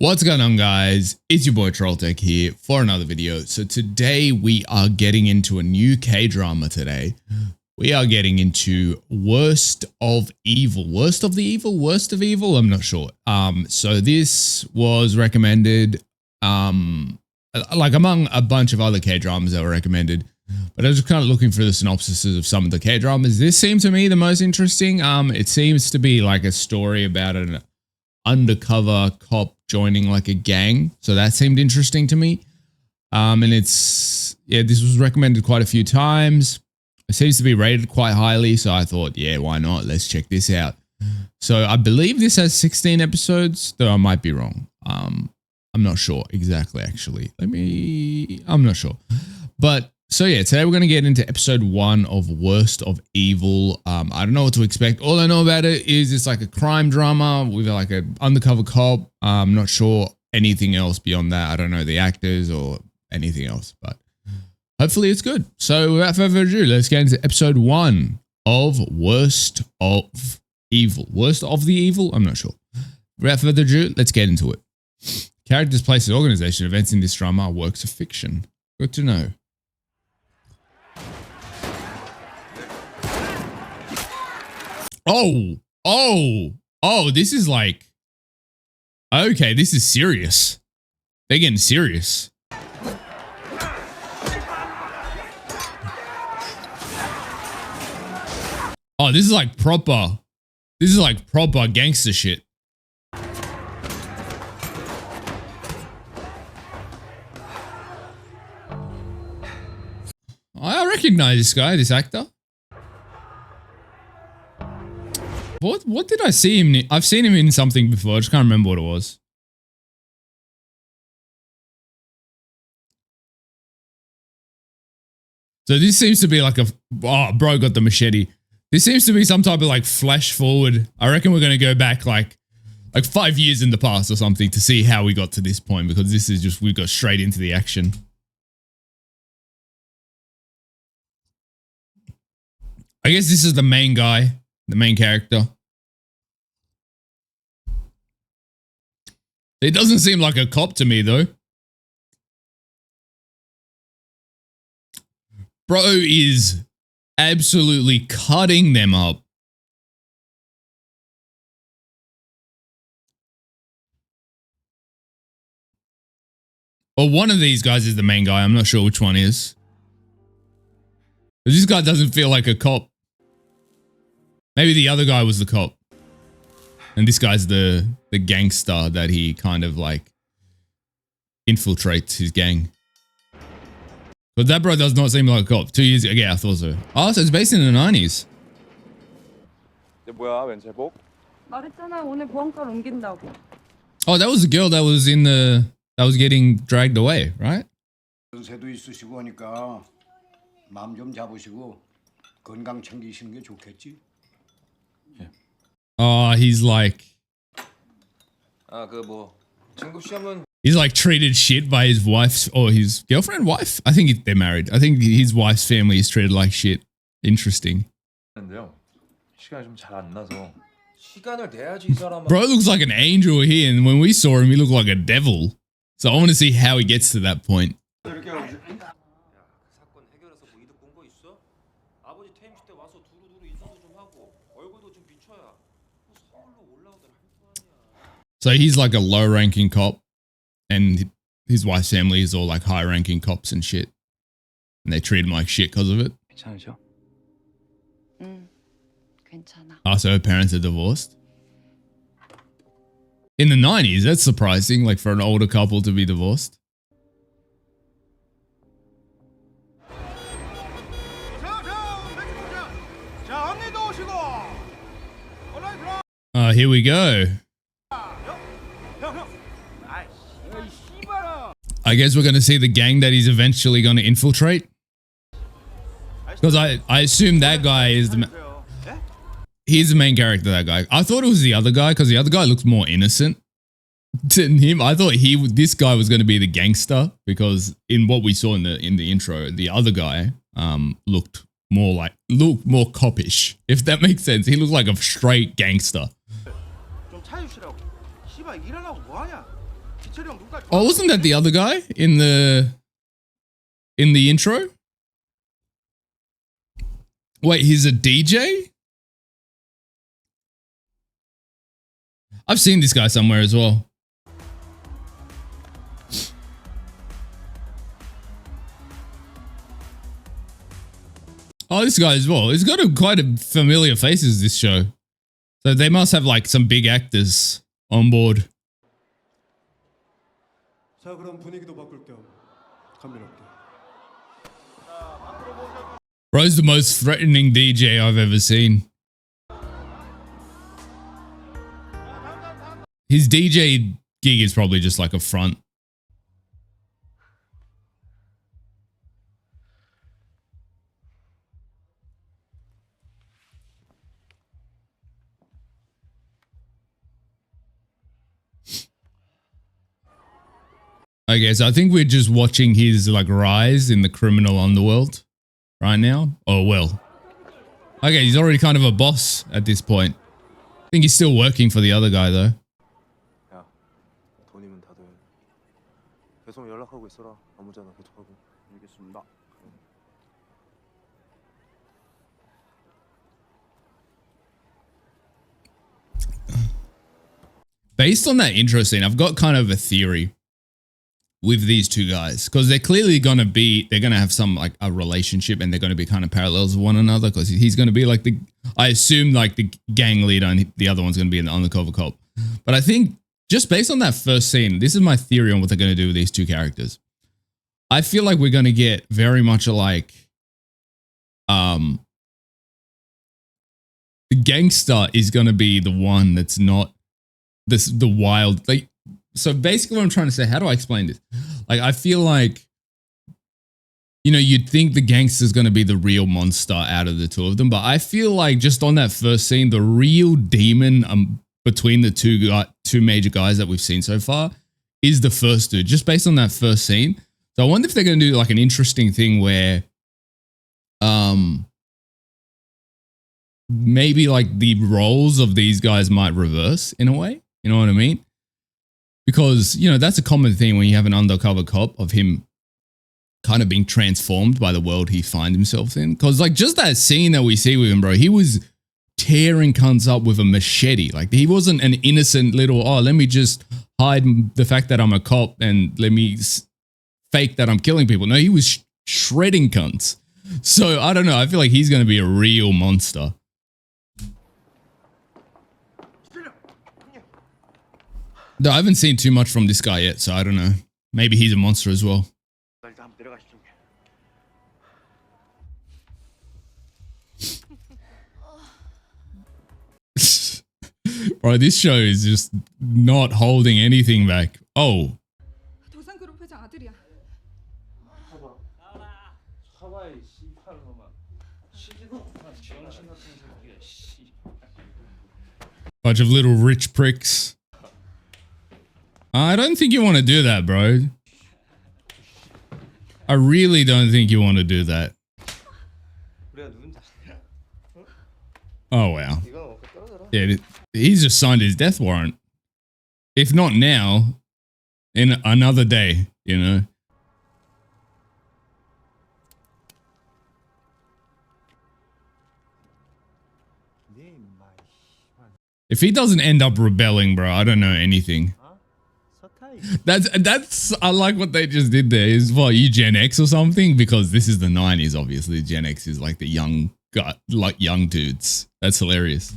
What's going on, guys? It's your boy Trolltek here for another video. So today we are getting into a new K-drama today. We are getting into Worst of Evil. Worst of the Evil? Worst of Evil? I'm not sure. So this was recommended like among a bunch of other K-dramas that were recommended. But I was just kind of looking for the synopsises of some of the K-dramas. This seemed to me the most interesting. It seems to be like a story about an undercover cop joining like a gang, so that seemed interesting to me. And this was recommended quite a few times. It seems to be rated quite highly, so I thought, yeah, why not? Let's check this out. So I believe this has 16 episodes, though I might be wrong. I'm not sure exactly, actually. I'm not sure. But so yeah, today we're going to get into episode 1 of Worst of Evil. I don't know what to expect. All I know about it is it's like a crime drama with like an undercover cop. I'm not sure anything else beyond that. I don't know the actors or anything else, but hopefully it's good. So without further ado, let's get into episode 1 of Worst of Evil. Worst of the Evil? I'm not sure. Without further ado, let's get into it. Characters, places, organization, events in this drama are works of fiction. Good to know. Oh, this is like, okay, this is serious. They're getting serious. Oh, this is like proper gangster shit. I recognize this guy, this actor. What did I see him in? I've seen him in something before. I just can't remember what it was. So this seems to be like oh, bro got the machete. This seems to be some type of like flash forward. I reckon we're going to go back like 5 years in the past or something to see how we got to this point, because this is just, we got straight into the action. I guess this is the main guy. The main character. It doesn't seem like a cop to me, though. Bro is absolutely cutting them up. Well, one of these guys is the main guy. I'm not sure which one is. But this guy doesn't feel like a cop. Maybe the other guy was the cop. And this guy's the gangster that he kind of like infiltrates his gang. But that bro does not seem like a cop. 2 years ago, yeah, I thought so. Oh, so it's based in the 90s. Oh, that was the girl that was in that was getting dragged away, right? Oh, he's like treated shit by his wife's or his girlfriend, wife. I think they're married. I think his wife's family is treated like shit. Interesting. Bro looks like an angel here, and when we saw him, he looked like a devil. So I want to see how he gets to that point. So he's like a low-ranking cop, and his wife's family is all like high-ranking cops and shit. And they treat him like shit because of it. Oh, so her parents are divorced? In the 90s, that's surprising, like for an older couple to be divorced. Here we go. I guess we're going to see the gang that he's eventually going to infiltrate. Because I assume that guy is he's the main character, that guy. I thought it was the other guy because the other guy looks more innocent than him. I thought this guy was going to be the gangster, because in what we saw in the intro, the other guy looked more copish, if that makes sense. He looked like a straight gangster. Oh, wasn't that the other guy in the intro? Wait, he's a DJ? I've seen this guy somewhere as well. Oh, this guy as well. He's got quite a familiar faces, this show. So they must have like some big actors on board. Bro's the most threatening DJ I've ever seen. His DJ gig is probably just like a front. Okay, so I think we're just watching his like rise in the criminal underworld right now. Oh, well. Okay, he's already kind of a boss at this point. I think he's still working for the other guy though. Based on that intro scene, I've got kind of a theory with these two guys, because they're clearly going to have some like a relationship, and they're going to be kind of parallels of one another, because he's going to be like I assume like the gang leader, and the other one's going to be an undercover cop. But I think just based on that first scene, this is my theory on what they're going to do with these two characters. I feel like we're going to get very much like the gangster is going to be the one that's not the wild, like. So basically what I'm trying to say, how do I explain this? Like, I feel like, you know, you'd think the gangster's going to be the real monster out of the two of them. But I feel like just on that first scene, the real demon between the two major guys that we've seen so far is the first dude, just based on that first scene. So I wonder if they're going to do like an interesting thing where maybe like the roles of these guys might reverse in a way. You know what I mean? Because, you know, that's a common thing when you have an undercover cop, of him kind of being transformed by the world he finds himself in. Because, like, just that scene that we see with him, bro, he was tearing cunts up with a machete. Like, he wasn't an innocent little, oh, let me just hide the fact that I'm a cop and let me fake that I'm killing people. No, he was shredding cunts. So, I don't know. I feel like he's going to be a real monster. No, I haven't seen too much from this guy yet, so I don't know. Maybe he's a monster as well. Bro, this show is just not holding anything back. Oh. Bunch of little rich pricks. I don't think you want to do that, bro. I really don't think you want to do that. Oh, wow. Yeah, he's just signed his death warrant. If not now, in another day, you know. If he doesn't end up rebelling, bro, I don't know anything. That's I like what they just did there. Is what, you Gen X or something? Because this is the 90s, obviously. Gen X is like the young guy, like young dudes. That's hilarious.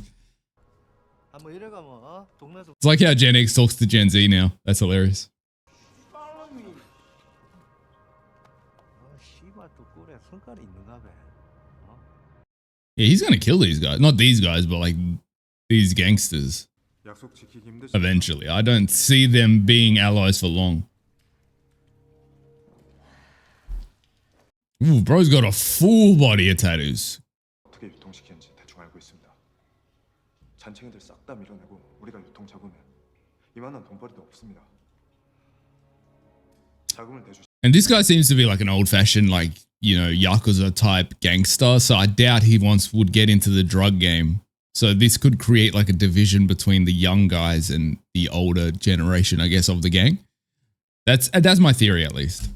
It's like how Gen X talks to Gen Z now. That's hilarious. Yeah, he's gonna kill these guys. Not these guys, but like these gangsters. Eventually. I don't see them being allies for long. Ooh, bro's got a full body of tattoos. And this guy seems to be like an old-fashioned, like, you know, Yakuza type gangster, so I doubt he would get into the drug game. So this could create like a division between the young guys and the older generation, I guess, of the gang. That's my theory, at least.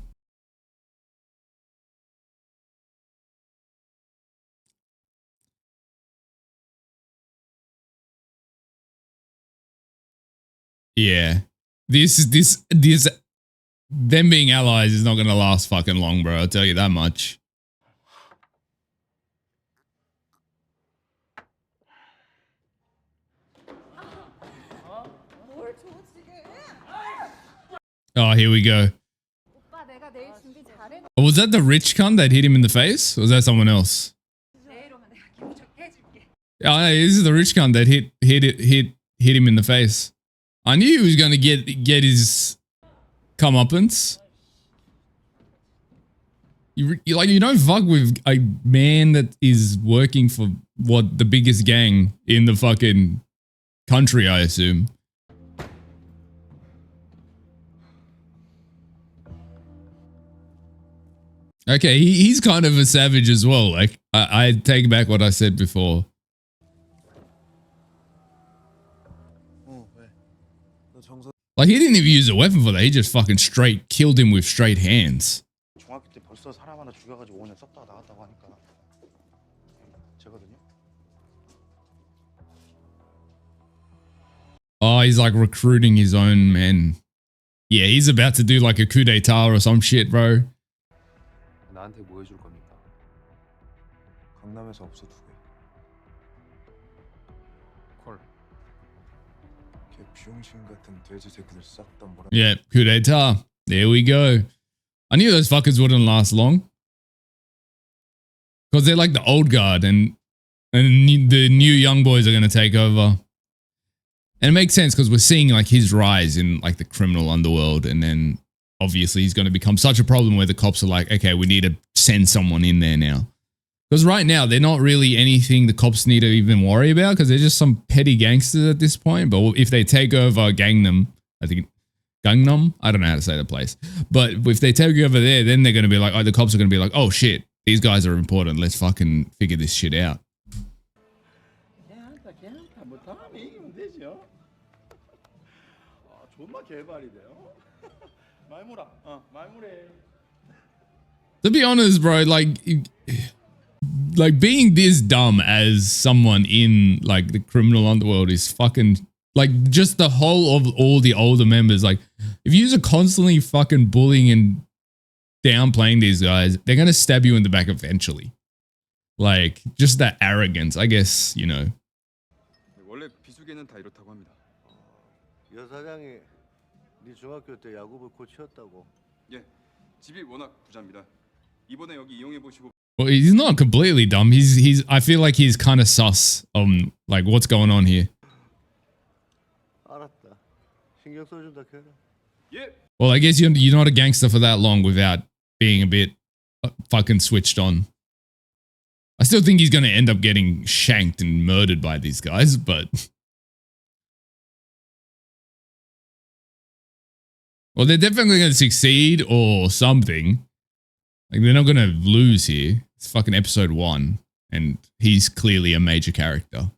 Yeah. This them being allies is not going to last fucking long, bro. I'll tell you that much. Oh, here we go. Oh, was that the rich cunt that hit him in the face? Or was that someone else? Oh, no, this is the rich cunt that hit him in the face. I knew he was going to get his comeuppance. You don't fuck with a man that is working for the biggest gang in the fucking country, I assume. Okay, he's kind of a savage as well. Like, I take back what I said before. Like, he didn't even use a weapon for that. He just fucking straight killed him with straight hands. Oh, he's like recruiting his own men. Yeah, he's about to do like a coup d'etat or some shit, bro. Yeah, coup d'etat. There we go. I knew those fuckers wouldn't last long. Because they're like the old guard and the new young boys are going to take over. And it makes sense because we're seeing like his rise in like the criminal underworld, and then obviously he's going to become such a problem where the cops are like, okay, we need to send someone in there now. Because right now they're not really anything the cops need to even worry about because they're just some petty gangsters at this point. But if they take over Gangnam, I think Gangnam, I don't know how to say the place. But if they take over there, then they're going to be like, oh, the cops are going to be like, oh shit, these guys are important. Let's fucking figure this shit out. To be honest, bro, like being this dumb as someone in like the criminal underworld is fucking like just the whole of all the older members. Like if you're constantly fucking bullying and downplaying these guys, they're going to stab you in the back eventually. Like just that arrogance, I guess, you know. Well, he's not completely dumb. He's I feel like he's kind of sus on like what's going on here. Well, I guess you're not a gangster for that long without being a bit fucking switched on. I still think he's going to end up getting shanked and murdered by these guys, but well, they're definitely going to succeed or something. Like they're not going to lose here. It's fucking episode 1 and he's clearly a major character.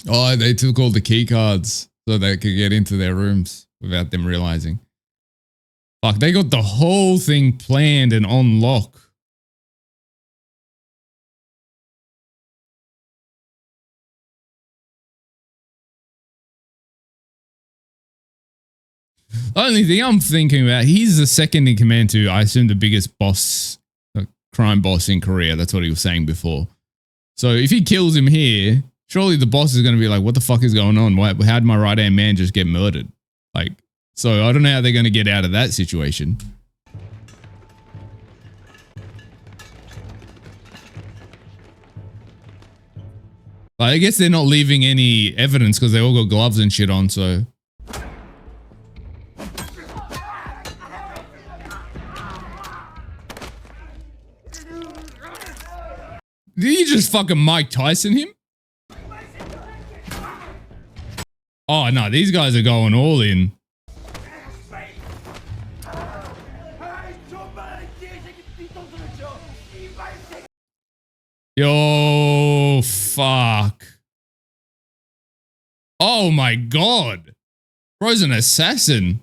Oh, they took all the key cards so they could get into their rooms without them realizing. Fuck, they got the whole thing planned and on lock. The only thing I'm thinking about, he's the second in command to, I assume, the biggest boss, crime boss in Korea. That's what he was saying before. So if he kills him here, surely the boss is going to be like, what the fuck is going on? How did my right-hand man just get murdered? Like, so I don't know how they're going to get out of that situation. But I guess they're not leaving any evidence because they all got gloves and shit on, so... Did you just fucking Mike Tyson him? Oh no, these guys are going all in. Yo, fuck. Oh my god. Bro's an assassin.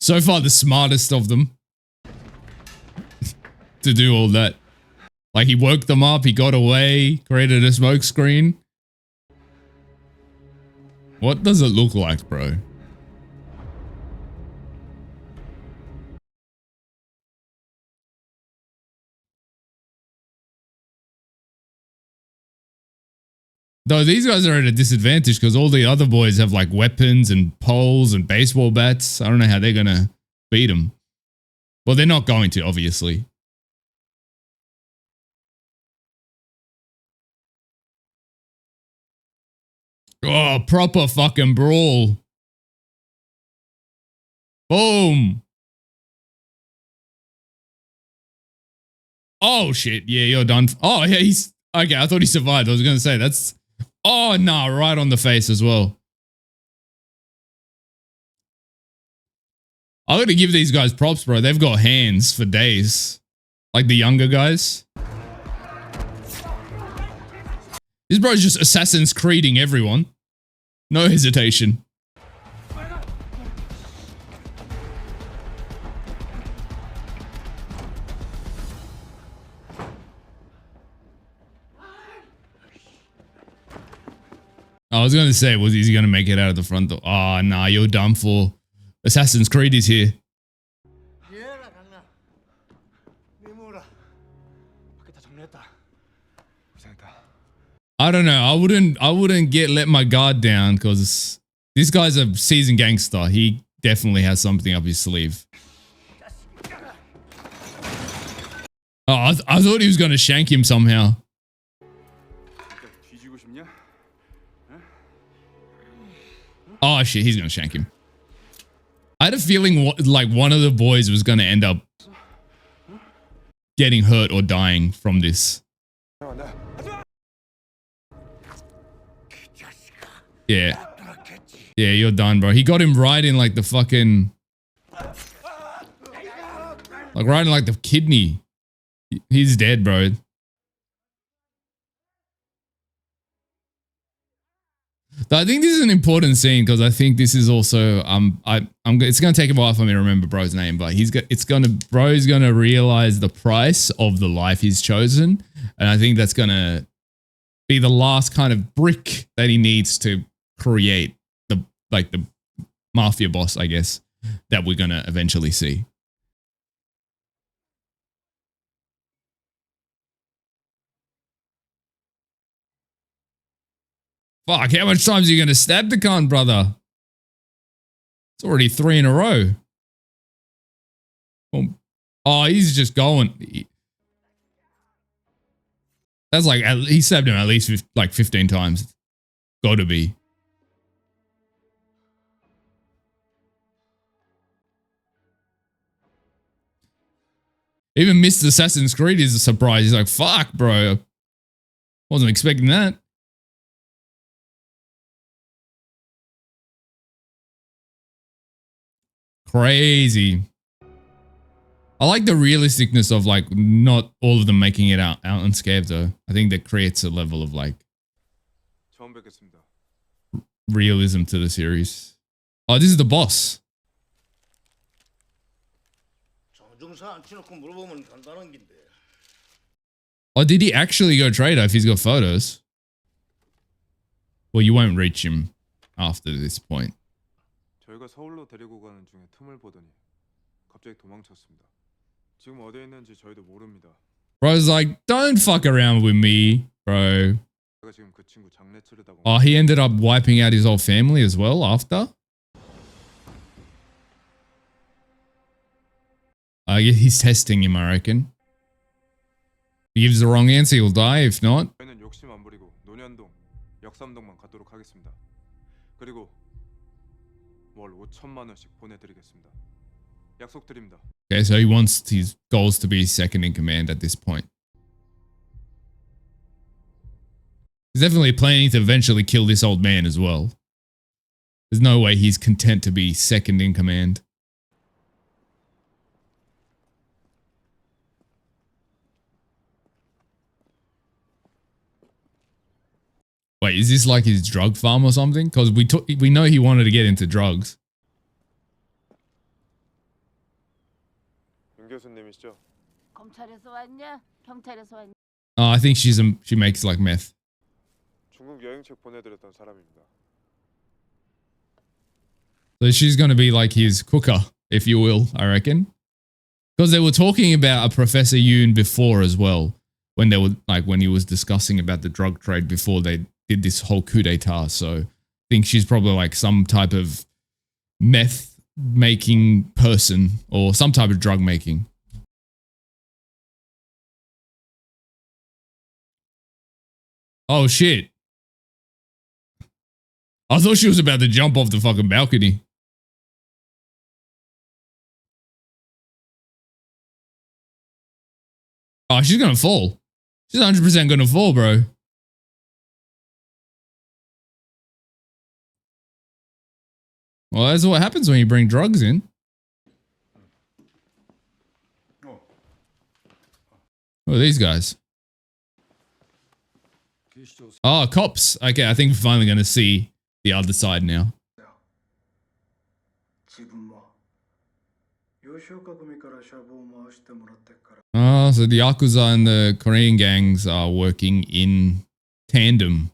So far, the smartest of them to do all that. Like, he woke them up, he got away, created a smoke screen. What does it look like, bro? Though these guys are at a disadvantage because all the other boys have like weapons and poles and baseball bats. I don't know how they're going to beat them. Well, they're not going to, obviously. Oh, proper fucking brawl. Boom. Oh, shit. Yeah, you're done. Oh, yeah, he's... Okay, I thought he survived. I was going to say, that's... Oh, nah, right on the face as well. I'm going to give these guys props, bro. They've got hands for days. Like the younger guys. This bro's just Assassin's Creeding everyone. No hesitation. I was going to say, was he going to make it out of the front door? Oh, nah, you're done for. Assassin's Creed is here. I don't know. I wouldn't let my guard down because this guy's a seasoned gangster. He definitely has something up his sleeve. Oh, I thought he was going to shank him somehow. Oh shit, he's going to shank him. I had a feeling like one of the boys was going to end up getting hurt or dying from this. Yeah. Yeah, you're done, bro. He got him right in like the fucking... Like right in like the kidney. He's dead, bro. I think this is an important scene because I think this is also it's gonna take a while for me to remember bro's name, but bro's gonna realize the price of the life he's chosen, and I think that's gonna be the last kind of brick that he needs to create the mafia boss, I guess, that we're gonna eventually see. Fuck, how much times are you going to stab the cunt, brother? It's already 3 in a row. Oh, he's just going. That's like, he stabbed him at least like 15 times. Gotta be. Even Mr. Assassin's Creed is a surprise. He's like, fuck, bro. Wasn't expecting that. Crazy. I like the realisticness of like not all of them making it out unscathed though. I think that creates a level of like realism to the series. Oh, this is the boss. Oh, did he actually go trader if he's got photos? Well, you won't reach him after this point. 저희가 서울로 데리고 가는 중에 틈을 보더니 갑자기 도망쳤습니다. 지금 어디에 있는지 저희도 모릅니다. Bro's like, don't fuck around with me, bro. 제가 지금 그 친구 장례 치르다가 Oh, he ended up wiping out his whole family as well after? He's testing him, I reckon. If he gives the wrong answer, he'll die. If not, 저희는 욕심 안 부리고 논현동, 역삼동만 가도록 하겠습니다. 그리고 월 5천만 원씩 보내드리겠습니다. 약속드립니다. okay, so he wants his goals to be second in command at this point. He's definitely planning to eventually kill this old man as well. There's no way he's content to be second in command. Wait, is this like his drug farm or something? Because we know he wanted to get into drugs. 윤 교수님이시죠? 검찰에서 왔냐? 경찰에서 왔냐? Oh, I think she makes like meth. 중국 여행책 보내드렸던 사람입니다. So she's going to be like his cooker, if you will, I reckon. Because they were talking about a Professor Yoon before as well. When they were like, when he was discussing about the drug trade before they did this whole coup d'etat. So I think she's probably like some type of meth making person or some type of drug making. Oh shit. I thought she was about to jump off the fucking balcony. Oh, she's gonna fall. She's 100% gonna fall, bro. Well, that's what happens when you bring drugs in. Who are these guys? Oh, cops. Okay, I think we're finally gonna see the other side now. Oh, so the Yakuza and the Korean gangs are working in tandem.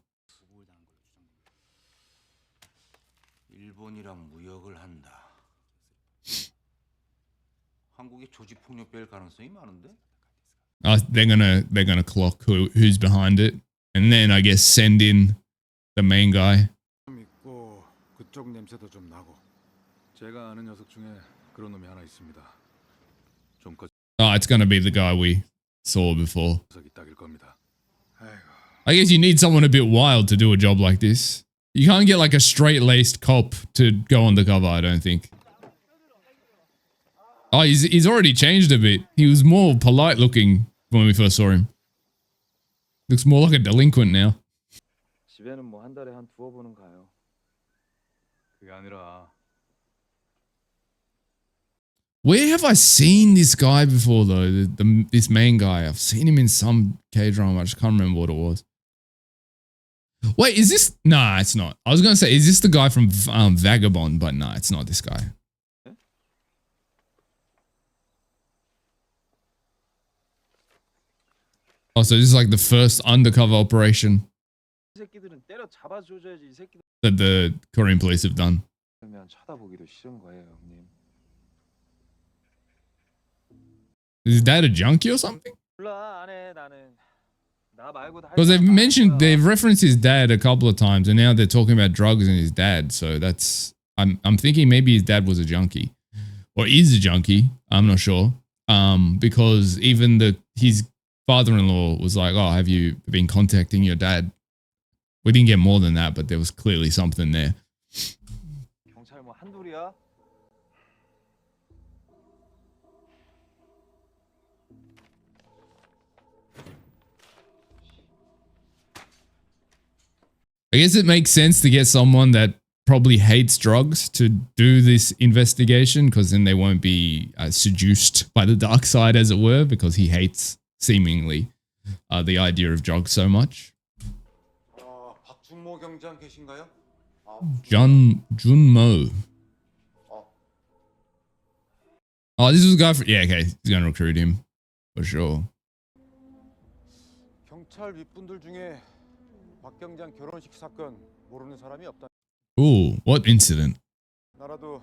일본이랑 무역을 한다. 한국에 조직 폭력배일 가능성이 많은데? They're gonna clock who's behind it, and then I guess send in the main guy. 있고 그쪽 냄새도 좀 나고 제가 아는 녀석 중에 그런 놈이 하나 있습니다. 좀 Oh, it's gonna be the guy we saw before. 녀석이 딱일 겁니다. I guess you need someone a bit wild to do a job like this. You can't get like a straight-laced cop to go undercover, I don't think. Oh, he's already changed a bit. He was more polite looking when we first saw him. Looks more like a delinquent now. 집에는 뭐 한 달에 한 두어 번은 가요. 그게 아니라 Where have I seen this guy before though? This main guy. I've seen him in some K-drama. I just can't remember what it was. Wait, is this? Nah, it's not. I was gonna say, is this the guy from Vagabond? But nah, it's not this guy. Oh, so this is like the first undercover operation 이 새끼들은 때려 잡아줘야지 이 새끼들. that the Korean police have done. 그러면 쳐다보기도 싫은 거예요, 형님. Is his dad a junkie or something? 몰라, 안 해, 나는. 나 말고 다. Because they've referenced his dad a couple of times, and now they're talking about drugs and his dad. So that's I'm thinking maybe his dad was a junkie, or is a junkie. I'm not sure. Because even his father-in-law was like, "Oh, have you been contacting your dad?" We didn't get more than that, but there was clearly something there. 경찰 뭐 한둘이야? I guess it makes sense to get someone that probably hates drugs to do this investigation, because then they won't be seduced by the dark side, as it were, because he hates seemingly the idea of drugs so much. 박준모 경장 계신가요? Junmo. Oh, this is a guy for, yeah, okay, he's gonna recruit him for sure. 경찰 윗분들 중에 박 경장 결혼식 사건 모르는 사람이 없다. Ooh, what incident? 나라도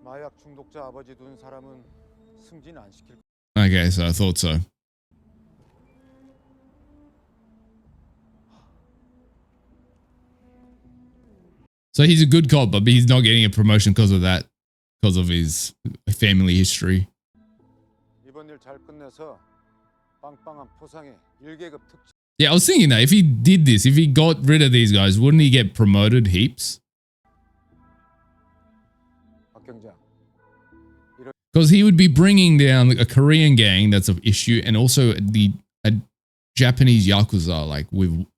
마약 중독자 아버지 둔 사람은 승진 안 시킬. Okay, so I thought so. So he's a good cop, but he's not getting a promotion because of that, because of his family history. 이번 일 잘 끝내서 빵빵한 포상에 1계급 특집. Yeah, I was thinking that if he did this, if he got rid of these guys, wouldn't he get promoted heaps? 박 경장. Because he would be bringing down a Korean gang that's of issue, and also a Japanese Yakuza, like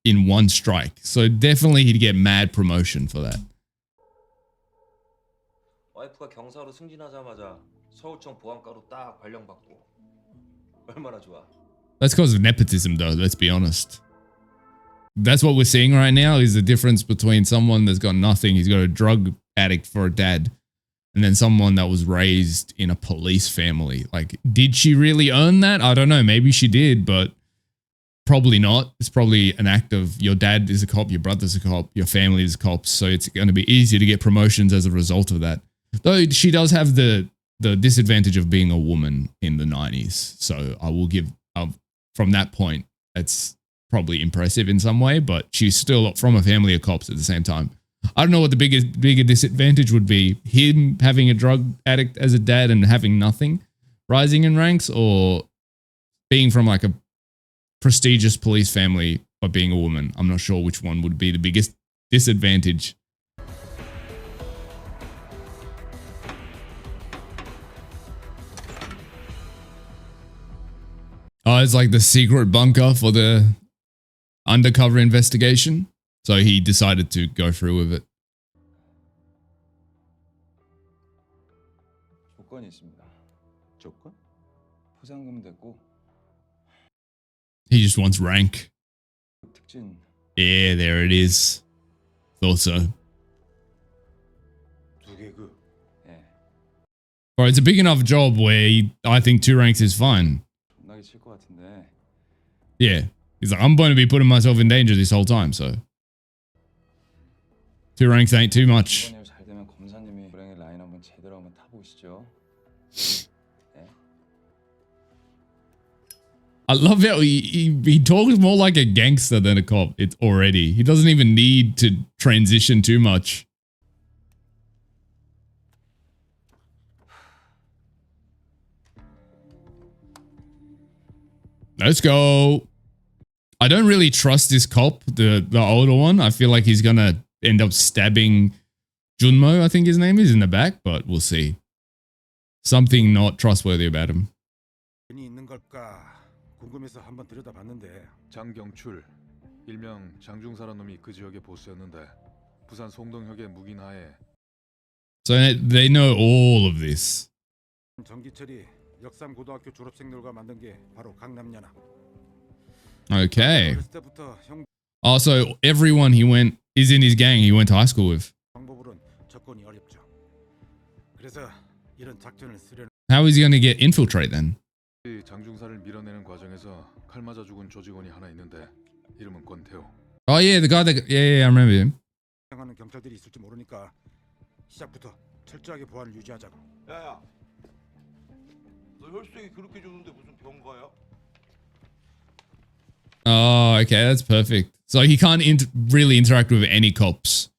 in one strike. So definitely he'd get mad promotion for that. 와이프가 경사로 승진하자마자 서울청 보안과로 딱 발령받고 얼마나 좋아. That's because of nepotism though, let's be honest. that's what we're seeing right now is the difference between someone that's got nothing. He's got a drug addict for a dad. And then someone that was raised in a police family. Like, did she really earn that? I don't know. Maybe she did, but probably not. It's probably an act of your dad is a cop, your brother's a cop, your family is cops. So it's going to be easier to get promotions as a result of that. Though she does have the disadvantage of being a woman in the 90s. So I will give, from that point, it's probably impressive in some way, but she's still from a family of cops at the same time. I don't know what the bigger disadvantage would be. Him having a drug addict as a dad and having nothing, rising in ranks, or being from like a prestigious police family but being a woman. I'm not sure which one would be the biggest disadvantage. Oh, it's like the secret bunker for the undercover investigation. So he decided to go through with it. 조건이 있습니다. 조건? 포상금 됐고 He just wants rank. 특진. Yeah, there it is. Thought so. 두 계급. 예. Bro, it's a big enough job where I think 2 ranks is fine. 존나게 칠 것 같은데. Yeah. He's like, I'm going to be putting myself in danger this whole time, so 2 ranks ain't too much. 이번에 잘 되면 검사님이 불행의 라인 한번 제대로 한번 타보시죠. 예. I love how he talks more like a gangster than a cop. It's already. He doesn't even need to transition too much. Let's go. I don't really trust this cop, the older one. I feel like he's gonna end up stabbing Junmo, I think his name is, in the back, but we'll see. Something not trustworthy about him. 있는 걸까 궁금해서 한번 들여다봤는데 장경출 일명 장중사라는 놈이 그 지역의 보스였는데 부산 송동역의 묵인하에 So they know all of this. 전기철이 역삼고등학교 졸업생들과 만든 게 바로 강남연합. Okay. 어렸을 때부터 형 Oh, so everyone he went is in his gang he went to high school with. 방법으로는 접근이 어렵죠. 그래서 이런 작전을 쓰려는 How is he going to get infiltrate then? 장중사를 밀어내는 과정에서 칼 맞아 죽은 조직원이 하나 있는데 이름은 권태호. Oh yeah, the guy that yeah, I remember him. 하는 경찰들이 있을지 모르니까 시작부터 철저하게 보안을 유지하자고. 야야, 너 혈색이 그렇게 좋은데 무슨 병가야? Oh, okay, that's perfect. So he can't really interact with any cops.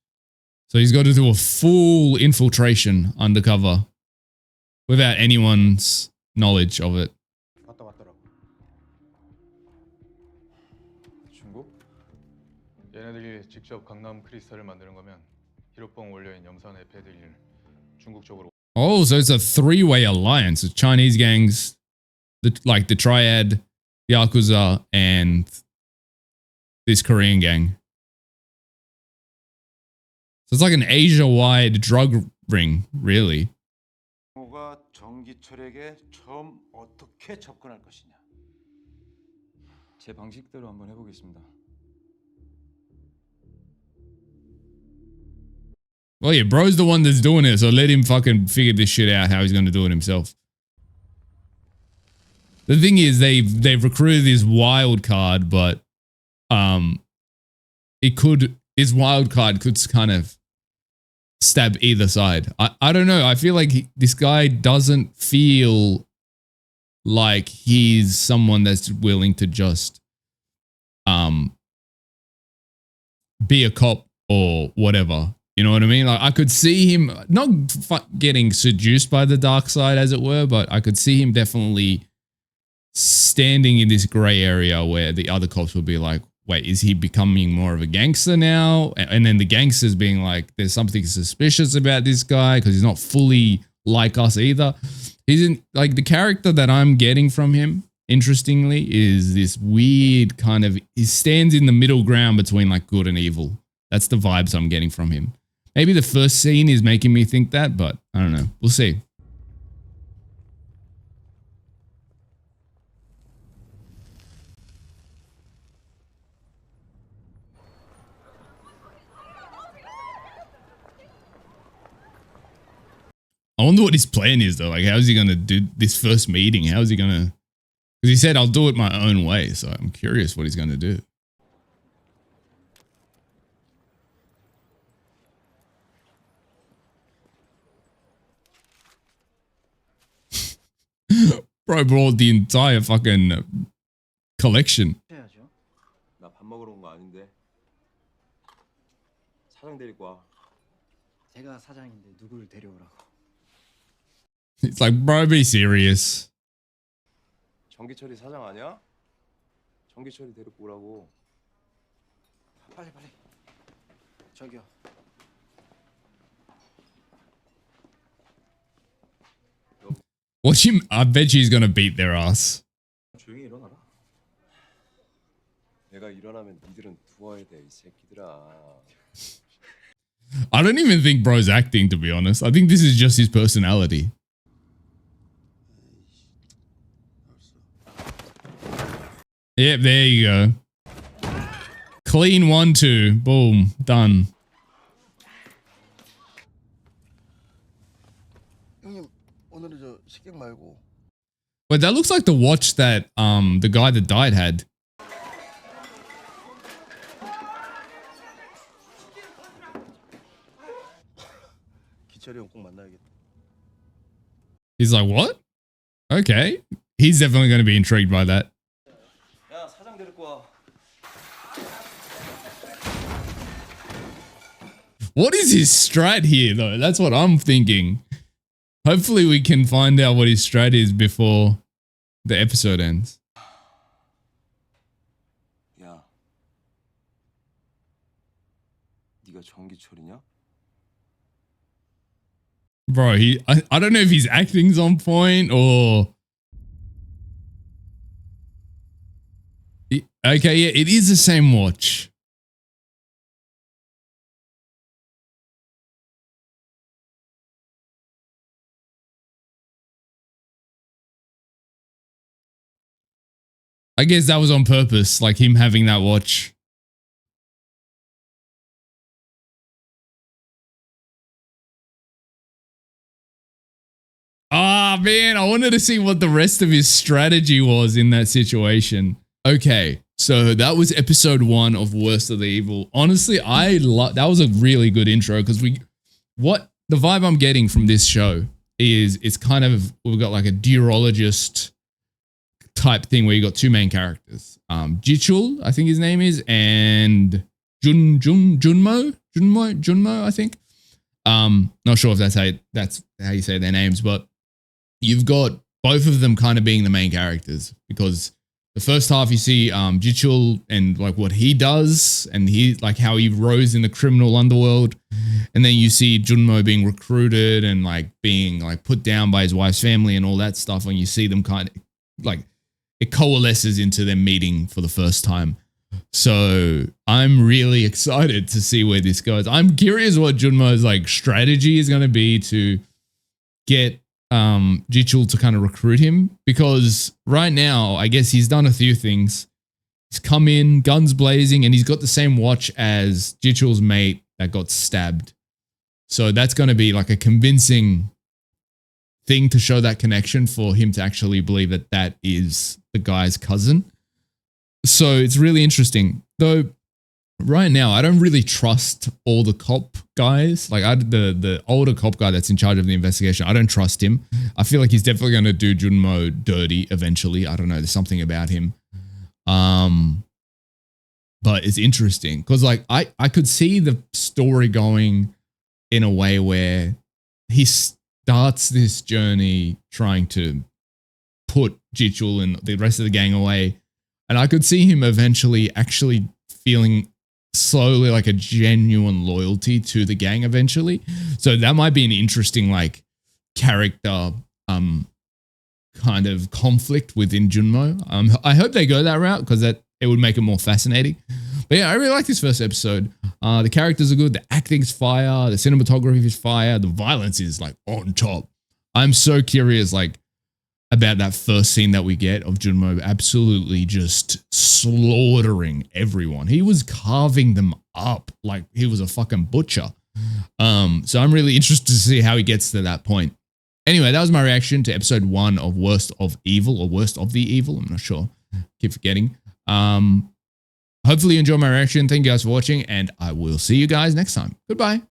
So he's got to do a full infiltration undercover without anyone's knowledge of it. 왔더라고. 중국? 얘네들이 직접 강남 크리스탈을 만드는 거면 히로뽕 원료인 염산 에페드릴 중국 쪽으로. Oh, so it's a 3-way alliance of Chinese gangs, the Triad, the Yakuza, and this Korean gang. So it's like an Asia-wide drug ring, really. 가 정기철에게 처음 어떻게 접근할 것이냐. 제 방식대로 한번 해보겠습니다. Well, yeah, bro's the one that's doing it, so let him fucking figure this shit out how he's going to do it himself. The thing is, they've recruited this wild card, but his wild card could kind of stab either side. I don't know. I feel like this guy doesn't feel like he's someone that's willing to just be a cop or whatever. You know what I mean? Like I could see him not getting seduced by the dark side, as it were, but I could see him definitely standing in this gray area where the other cops would be like, wait, is he becoming more of a gangster now? And then the gangsters being like, there's something suspicious about this guy because he's not fully like us either. He's in, like, the character that I'm getting from him, interestingly, is this weird kind of, he stands in the middle ground between like good and evil. That's the vibes I'm getting from him. Maybe the first scene is making me think that, but I don't know. We'll see. I wonder what his plan is though. Like, how is he going to do this first meeting? How is he going to, because he said, I'll do it my own way. So I'm curious what he's going to do. Bro brought the entire fucking collection. 해야죠. 나 밥 먹으러 온 거 아닌데. 사장 데리고 와. 제가 사장인데 누구를 데려오라고. It's like, bro, be serious. 정기철이 사장 아니야? 정기철이 데리고 오라고. 빨리. 저기요. Watch him. I bet you he's going to beat their ass. 조용히 일어나라. 내가 일어나면 니들은 누워야 돼, 이 새끼들아. I don't even think bro's acting, to be honest. I think this is just his personality. Yep, there you go. Clean 1-2. Boom. Done. 형님 오늘은 저 식객 말고 Wait, that looks like the watch that the guy that died had. 기철이 형 꼭 만나야겠다. He's like, what? Okay. He's definitely going to be intrigued by that. 야, 사장 데리고 와. What is his strat here, though? That's what I'm thinking. Hopefully we can find out what his strat is before the episode ends. 야, 네가 정기철이냐? Bro, I don't know if his acting's on point or... Okay, yeah, it is the same watch. I guess that was on purpose, like him having that watch. Ah, man, I wanted to see what the rest of his strategy was in that situation. Okay, so that was episode 1 of Worst of the Evil. Honestly, that was a really good intro because the vibe I'm getting from this show is it's kind of, we've got like a duologist type thing where you got two main characters. Jichul, I think his name is, and Junmo, I think. Not sure if that's how you say their names, but you've got both of them kind of being the main characters because the first half you see Jichul and like what he does and he like how he rose in the criminal underworld, and then you see Junmo being recruited and like being like put down by his wife's family and all that stuff, and you see them kind of like it coalesces into them meeting for the first time. So I'm really excited to see where this goes. I'm curious what Junmo's like strategy is going to be to get Jichul to kind of recruit him, because right now I guess he's done a few things. He's come in guns blazing and he's got the same watch as Jichul's mate that got stabbed. So that's going to be like a convincing thing to show that connection for him to actually believe that that is the guy's cousin. So it's really interesting. Though right now, I don't really trust all the cop guys. Like the older cop guy that's in charge of the investigation, I don't trust him. I feel like he's definitely going to do Junmo dirty eventually. I don't know. There's something about him. But it's interesting because like I could see the story going in a way where he starts this journey trying to put Jichul and the rest of the gang away. And I could see him eventually actually feeling slowly like a genuine loyalty to the gang eventually. So that might be an interesting like character kind of conflict within Junmo. I hope they go that route because it would make it more fascinating. But yeah, I really like this first episode. The characters are good. The acting's fire. The cinematography is fire. The violence is like on top. I'm so curious like about that first scene that we get of Junmo absolutely just slaughtering everyone. He was carving them up like he was a fucking butcher. So I'm really interested to see how he gets to that point. Anyway, that was my reaction to episode 1 of Worst of Evil or Worst of the Evil. I'm not sure. Keep forgetting. Hopefully you enjoyed my reaction. Thank you guys for watching, and I will see you guys next time. Goodbye.